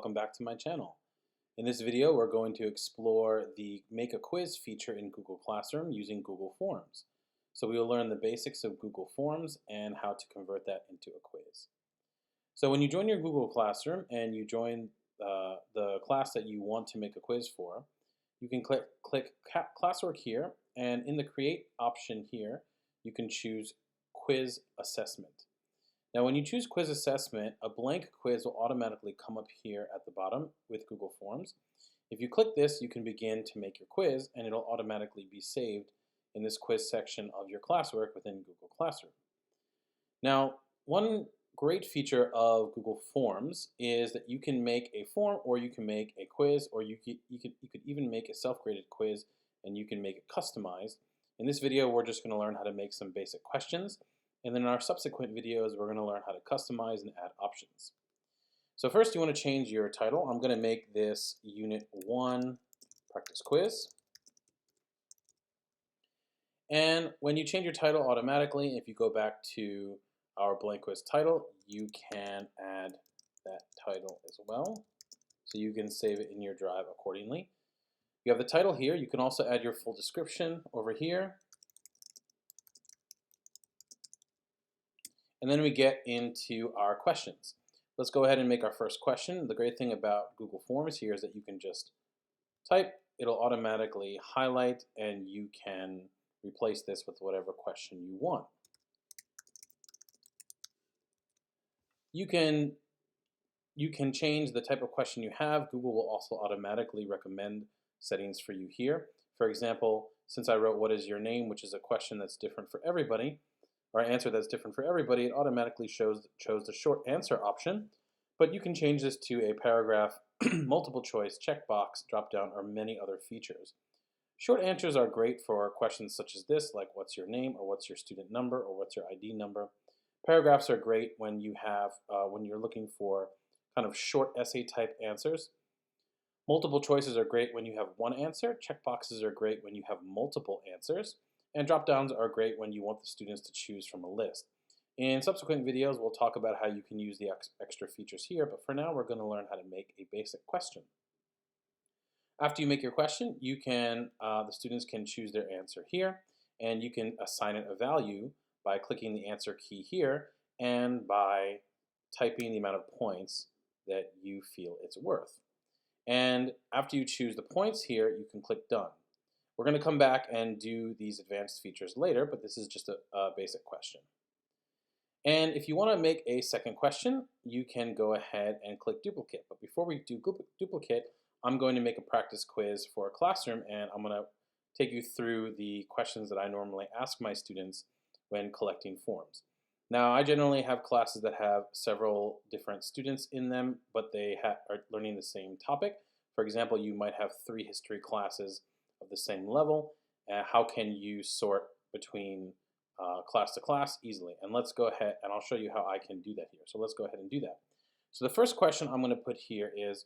Welcome back to my channel. In this video, we're going to explore the Make a Quiz feature in Google Classroom using Google Forms. So we will learn the basics of Google Forms and how to convert that into a quiz. So when you join your Google Classroom and you join the class that you want to make a quiz for, you can click Classwork here, and in the Create option here, you can choose Quiz Assessment. Now when you choose Quiz Assessment, a blank quiz will automatically come up here at the bottom with Google Forms. If you click this, you can begin to make your quiz, and it'll automatically be saved in this quiz section of your classwork within Google Classroom. Now, one great feature of Google Forms is that you can make a form, or you can make a quiz, or you could even make a self-graded quiz, and you can make it customized. In this video, we're just going to learn how to make some basic questions. And then in our subsequent videos, we're going to learn how to customize and add options. So first, you want to change your title. I'm going to make this Unit 1 Practice Quiz. And when you change your title automatically, if you go back to our blank quiz title, you can add that title as well. So you can save it in your drive accordingly. You have the title here. You can also add your full description over here. And then we get into our questions. Let's go ahead and make our first question. The great thing about Google Forms here is that you can just type, it'll automatically highlight, and you can replace this with whatever question you want. You can change the type of question you have. Google will also automatically recommend settings for you here. For example, since I wrote "What is your name?", which is a question that's different for everybody, or an answer that's different for everybody, it automatically chose the short answer option. But you can change this to a paragraph, multiple choice, checkbox, dropdown, or many other features. Short answers are great for questions such as this, like what's your name, or what's your student number, or what's your ID number. Paragraphs are great when you have when you're looking for kind of short essay type answers. Multiple choices are great when you have one answer. Checkboxes are great when you have multiple answers. And drop-downs are great when you want the students to choose from a list. In subsequent videos, we'll talk about how you can use the extra features here, but for now, we're going to learn how to make a basic question. After you make your question, the students can choose their answer here, and you can assign it a value by clicking the answer key here and by typing the amount of points that you feel it's worth. And after you choose the points here, you can click Done. We're going to come back and do these advanced features later, but this is just a basic question. And if you want to make a second question, you can go ahead and click Duplicate. But before we do Duplicate, I'm going to make a practice quiz for a classroom, and I'm going to take you through the questions that I normally ask my students when collecting forms. Now, I generally have classes that have several different students in them, but they are learning the same topic. For example, you might have 3 history classes of the same level. How can you sort between class to class easily? And let's go ahead and I'll show you how I can do that here. So let's go ahead and do that. So the first question I'm going to put here is,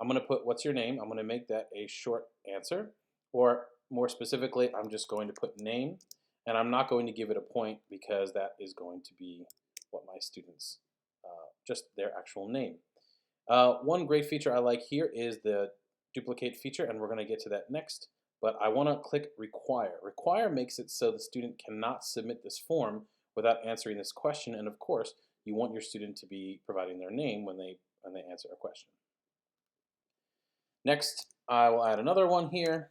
I'm going to put what's your name. I'm going to make that a short answer, or more specifically, I'm just going to put name, and I'm not going to give it a point because that is going to be what my students, just their actual name. One great feature I like here is the duplicate feature, and we're going to get to that next. But I want to click Require. Require makes it so the student cannot submit this form without answering this question. And of course, you want your student to be providing their name when they answer a question. Next, I will add another one here,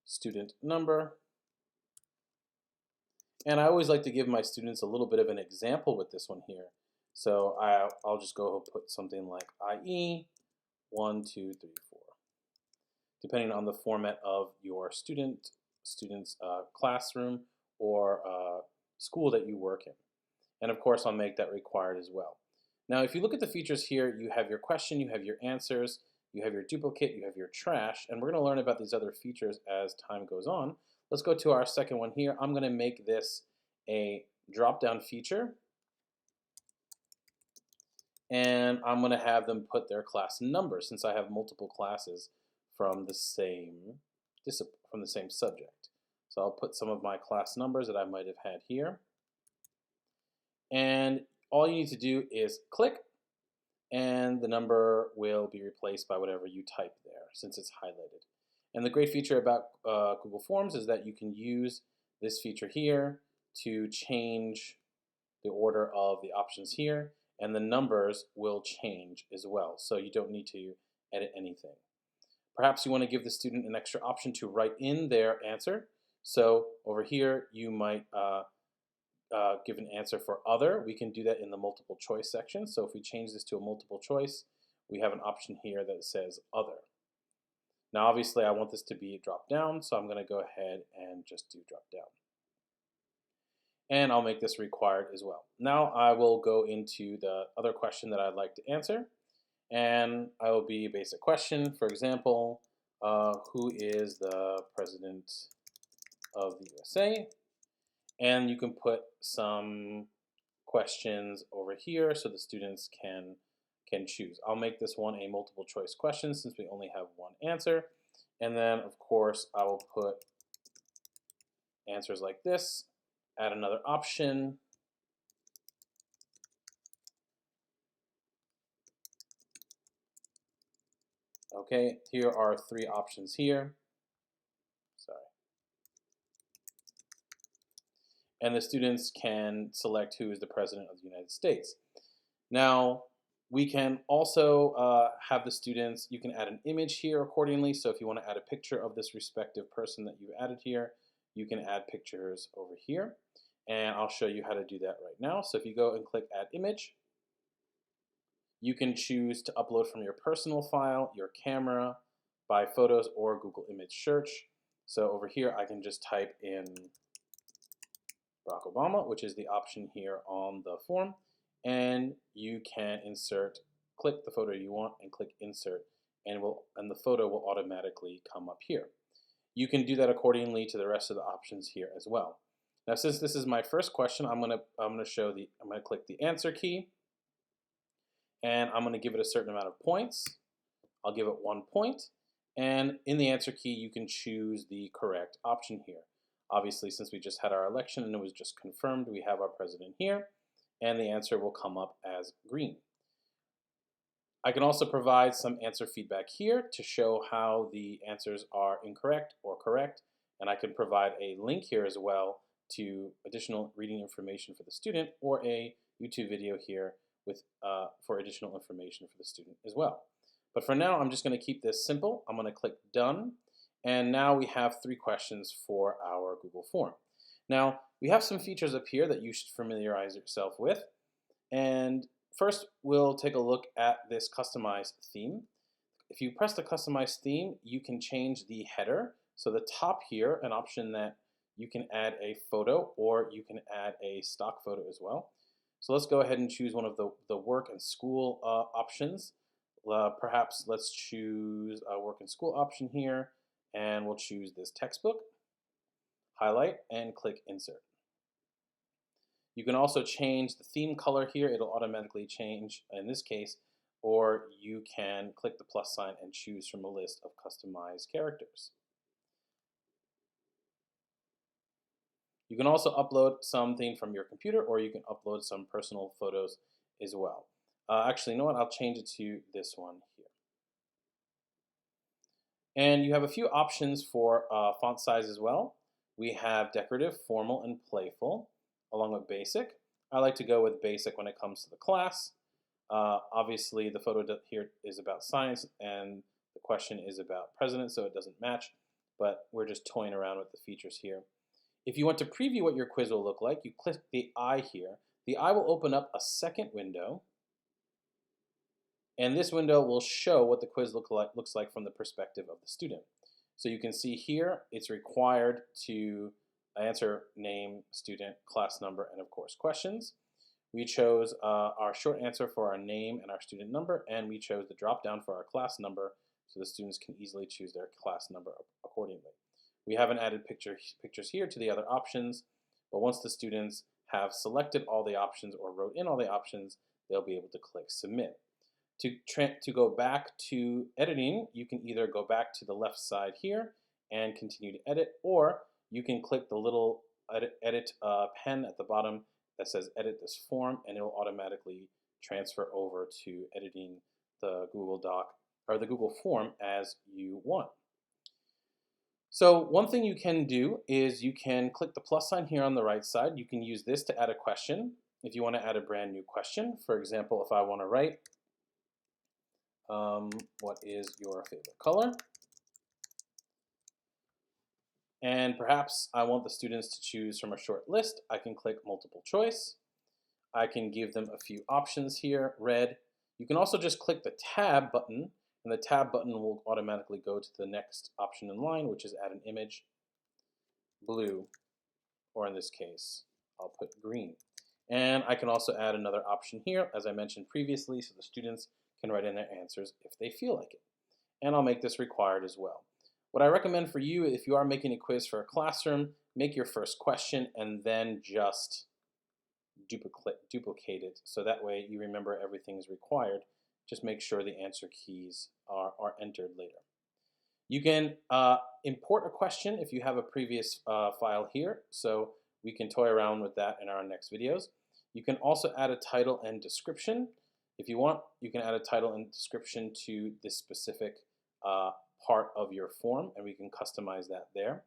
student number. And I always like to give my students a little bit of an example with this one here. So I'll just go put something like IE 1, 2, 3, 4. Depending on the format of your student's classroom or school that you work in. And of course, I'll make that required as well. Now, if you look at the features here, you have your question, you have your answers, you have your duplicate, you have your trash, and we're going to learn about these other features as time goes on. Let's go to our second one here. I'm going to make this a drop-down feature, and I'm going to have them put their class number since I have multiple classes from the same subject. So I'll put some of my class numbers that I might have had here. And all you need to do is click, and the number will be replaced by whatever you type there since it's highlighted. And the great feature about Google Forms is that you can use this feature here to change the order of the options here, and the numbers will change as well, so you don't need to edit anything. Perhaps you want to give the student an extra option to write in their answer. So over here, you might give an answer for other. We can do that in the multiple choice section. So if we change this to a multiple choice, we have an option here that says other. Now obviously I want this to be drop down, so I'm going to go ahead and just do drop down. And I'll make this required as well. Now I will go into the other question that I'd like to answer. And I will be a basic question. For example, who is the president of the USA? And you can put some questions over here so the students can choose. I'll make this one a multiple choice question since we only have one answer. And then of course I will put answers like this, add another option. Okay, here are 3 options here. Sorry. And the students can select who is the President of the United States. Now, we can also have the students, you can add an image here accordingly. So if you want to add a picture of this respective person that you've added here, you can add pictures over here. And I'll show you how to do that right now. So if you go and click Add Image, you can choose to upload from your personal file, your camera, by photos, or Google Image Search. So over here, I can just type in Barack Obama, which is the option here on the form, and you can click the photo you want and click Insert, and the photo will automatically come up here. You can do that accordingly to the rest of the options here as well. Now, since this is my first question, I'm gonna click the answer key, and I'm gonna give it a certain amount of points. I'll give it 1 point, and in the answer key, you can choose the correct option here. Obviously, since we just had our election and it was just confirmed, we have our president here, and the answer will come up as green. I can also provide some answer feedback here to show how the answers are incorrect or correct, and I can provide a link here as well to additional reading information for the student, or a YouTube video here with for additional information for the student as well. But for now, I'm just going to keep this simple. I'm going to click Done. And now we have 3 questions for our Google form. Now, we have some features up here that you should familiarize yourself with. And first, we'll take a look at this Customize Theme. If you press the Customize Theme, you can change the header. So the top here, an option that you can add a photo, or you can add a stock photo as well. So let's go ahead and choose one of the work and school options. Perhaps let's choose a work and school option here, and we'll choose this textbook, highlight, and click Insert. You can also change the theme color here. It'll automatically change in this case, or you can click the plus sign and choose from a list of customized characters. You can also upload something from your computer, or you can upload some personal photos as well. Actually, you know what? I'll change it to this one here. And you have a few options for font size as well. We have decorative, formal, and playful, along with basic. I like to go with basic when it comes to the class. Obviously, the photo here is about science, and the question is about president, so it doesn't match, but we're just toying around with the features here. If you want to preview what your quiz will look like, you click the eye here. The eye will open up a second window, and this window will show what the quiz looks like from the perspective of the student. So you can see here, it's required to answer name, student, class number, and of course questions. We chose our short answer for our name and our student number, and we chose the drop down for our class number so the students can easily choose their class number accordingly. We haven't added pictures here to the other options, but once the students have selected all the options or wrote in all the options, they'll be able to click Submit. To go back to editing, you can either go back to the left side here and continue to edit, or you can click the little edit pen at the bottom that says edit this form, and it will automatically transfer over to editing the Google Doc or the Google form as you want. So one thing you can do is you can click the plus sign here on the right side. You can use this to add a question. If you want to add a brand new question, for example, if I want to write, what is your favorite color? And perhaps I want the students to choose from a short list. I can click multiple choice. I can give them a few options here, red. You can also just click the tab button, and the tab button will automatically go to the next option in line, which is add an image, blue, or in this case, I'll put green. And I can also add another option here, as I mentioned previously, so the students can write in their answers if they feel like it. And I'll make this required as well. What I recommend for you, if you are making a quiz for a classroom, make your first question and then just duplicate it, so that way you remember everything is required. Just make sure the answer keys are entered later. You can import a question if you have a previous file here, so we can toy around with that in our next videos. You can also add a title and description. If you want, you can add a title and description to this specific part of your form, and we can customize that there.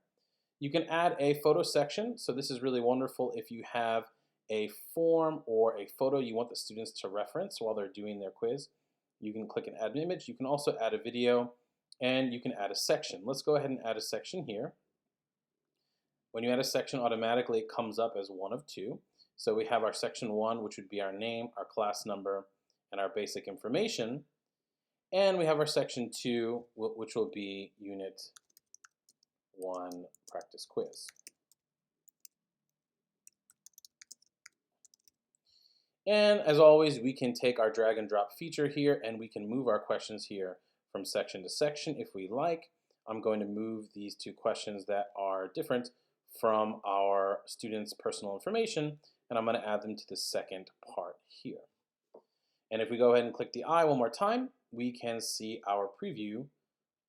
You can add a photo section, so this is really wonderful if you have a form or a photo you want the students to reference while they're doing their quiz. You can click and add an image. You can also add a video, and you can add a section. Let's go ahead and add a section here. When you add a section, automatically it comes up as one of two. So we have our section 1, which would be our name, our class number, and our basic information. And we have our section 2, which will be unit 1 practice quiz. And as always, we can take our drag and drop feature here, and we can move our questions here from section to section if we like. I'm going to move these two questions that are different from our students' personal information, and I'm going to add them to the second part here. And if we go ahead and click the I one more time, we can see our preview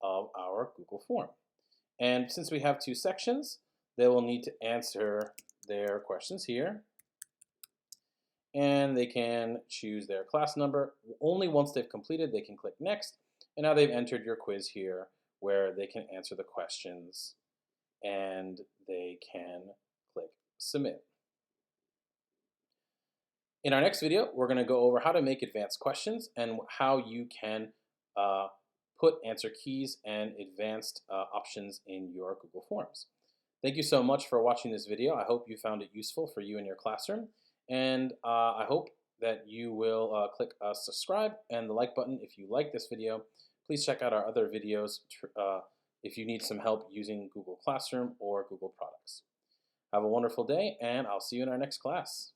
of our Google form. And since we have two sections, they will need to answer their questions here. And they can choose their class number. Only once they've completed, they can click next. And now they've entered your quiz here, where they can answer the questions and they can click submit. In our next video, we're going to go over how to make advanced questions and how you can put answer keys and advanced options in your Google Forms. Thank you so much for watching this video. I hope you found it useful for you in your classroom. And I hope that you will click subscribe and the like button if you like this video. Please check out our other videos if you need some help using Google Classroom or Google products. Have a wonderful day, and I'll see you in our next class.